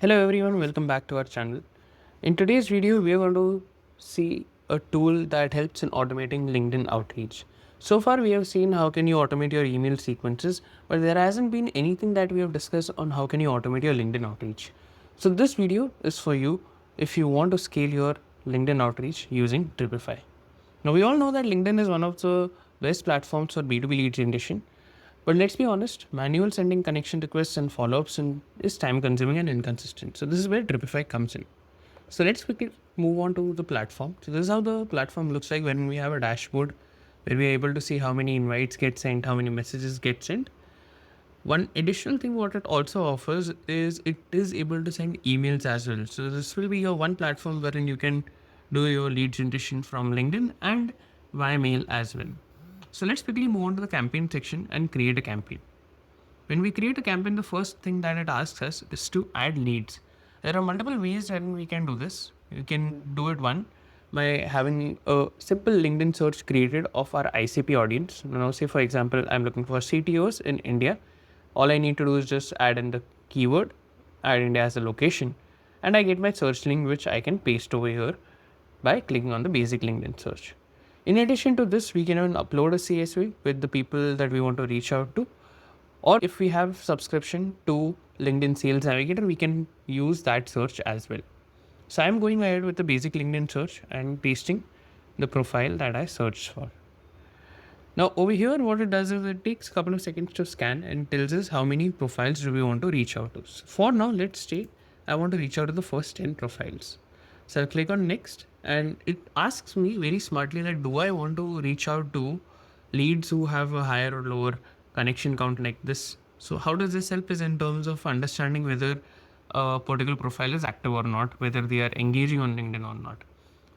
Hello everyone, welcome back to our channel. In today's video, we are going to see a tool that helps in automating LinkedIn outreach. So far, we have seen how can you automate your email sequences, but there hasn't been anything that we have discussed on how can you automate your LinkedIn outreach. So this video is for you if you want to scale your LinkedIn outreach using Dripify. Now, we all know that LinkedIn is one of the best platforms for B2B lead generation. But let's be honest, manual sending connection requests and follow-ups is time consuming and inconsistent. So this is where Dripify comes in. So let's quickly move on to the platform. So this is how the platform looks like when we have a dashboard where we are able to see how many invites get sent, how many messages get sent. One additional thing what it also offers is it is able to send emails as well. So this will be your one platform wherein you can do your lead generation from LinkedIn and via mail as well. So let's quickly move on to the campaign section and create a campaign. When we create a campaign, the first thing that it asks us is to add leads. There are multiple ways that we can do this. You can do it one by having a simple LinkedIn search created of our ICP audience. Now, say for example, I'm looking for CTOs in India. All I need to do is just add in the keyword, add India as a location, and I get my search link which I can paste over here by clicking on the basic LinkedIn search. In addition to this, we can even upload a CSV with the people that we want to reach out to. Or if we have subscription to LinkedIn Sales Navigator, we can use that search as well. So I'm going ahead with the basic LinkedIn search and pasting the profile that I searched for. Now over here, what it does is it takes a couple of seconds to scan and tells us how many profiles do we want to reach out to. So for now, let's say I want to reach out to the first 10 profiles. So I'll click on next and it asks me very smartly that do I want to reach out to leads who have a higher or lower connection count like this. So how does this help is in terms of understanding whether a particular profile is active or not, whether they are engaging on LinkedIn or not.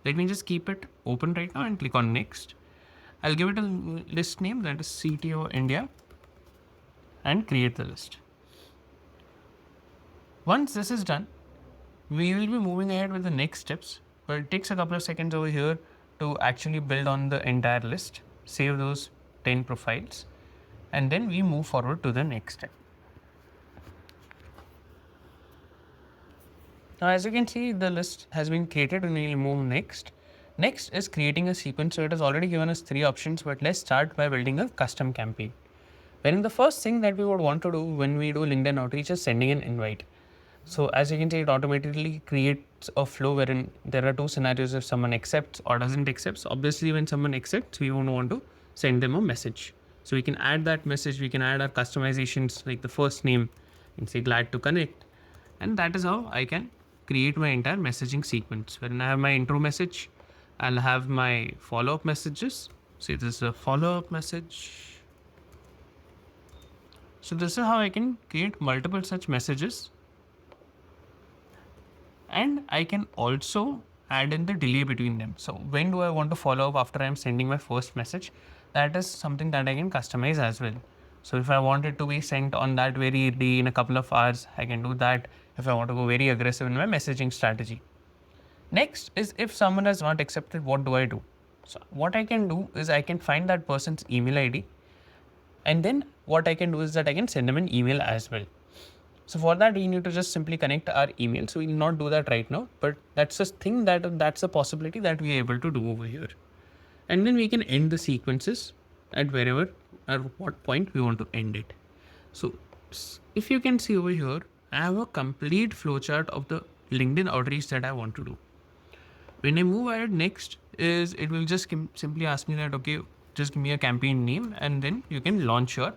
Let me just keep it open right now and click on next. I'll give it a list name that is CTO India and create the list. Once this is done, we will be moving ahead with the next steps, but it takes a couple of seconds over here to actually build on the entire list, save those 10 profiles, and then we move forward to the next step. Now, as you can see, the list has been created and we'll move next. Next is creating a sequence. So it has already given us 3 options, but let's start by building a custom campaign. Wherein the first thing that we would want to do when we do LinkedIn outreach is sending an invite. So as you can see, it automatically creates a flow wherein there are 2 scenarios if someone accepts or doesn't accept. So obviously, when someone accepts, we won't want to send them a message. So we can add that message, we can add our customizations like the first name and say glad to connect. And that is how I can create my entire messaging sequence. When I have my intro message, I'll have my follow-up messages. Say this is a follow-up message. So this is how I can create multiple such messages. And I can also add in the delay between them. So when do I want to follow up after I'm sending my first message? That is something that I can customize as well. So if I want it to be sent on that very day in a couple of hours, I can do that if I want to go very aggressive in my messaging strategy. Next is if someone has not accepted, what do I do? So what I can do is I can find that person's email ID. And then what I can do is that I can send them an email as well. So for that, we need to just simply connect our email. So we'll not do that right now, but that's a thing that's a possibility that we are able to do over here. And then we can end the sequences at wherever or what point we want to end it. So if you can see over here, I have a complete flowchart of the LinkedIn outreach that I want to do. When I move ahead next is it will just simply ask me that, okay, just give me a campaign name and then you can launch your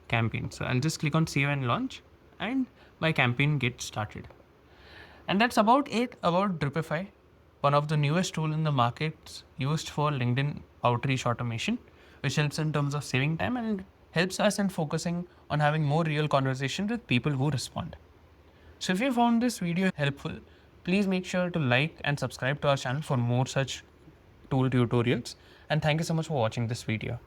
campaign. So I'll just click on save and launch and my campaign gets started. And that's about it about Dripify, one of the newest tool in the market used for LinkedIn outreach automation, which helps in terms of saving time and helps us in focusing on having more real conversations with people who respond. So if you found this video helpful, please make sure to like and subscribe to our channel for more such tool tutorials. And thank you so much for watching this video.